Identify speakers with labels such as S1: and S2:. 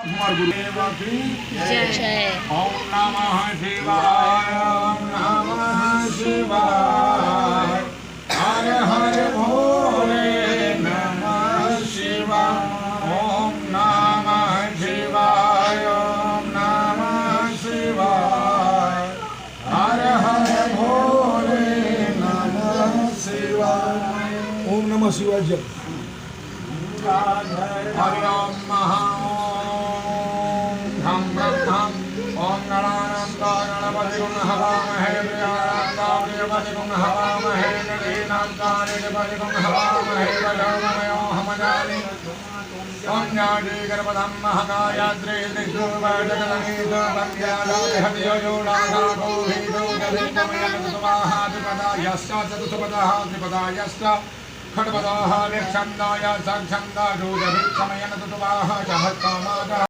S1: गुरुदेव की
S2: जय।
S1: ओम नमः शिवाय ओम नमः शिवाय हर हर भोले नमः शिवाय ओम नमः शिवाय ओम नमः शिवाय हर हर भोले नमः शिवाय
S3: ओम नमः शिवाय जप।
S1: हरि ओम महा हम ब्रह्मं ओम गणानां गणपति गुण हवामहे प्रियानां गुण हवामहे गणेनां गणपति गुण हवामहे वयोमयो हमजानि ओम ज्ञानी गणपतं महागायत्री दिग्गुर्वजगदनीत वन्द्यादाहतियो योडागागो भीतो गवितमयं स्वाहा त्रिपदायश्च चतुष्पदः त्रिपदायश्च खड्पदाः निच्छन्दाय सच्छन्दा जोजभिक्षमयन तुतुवाः च हत्कामादः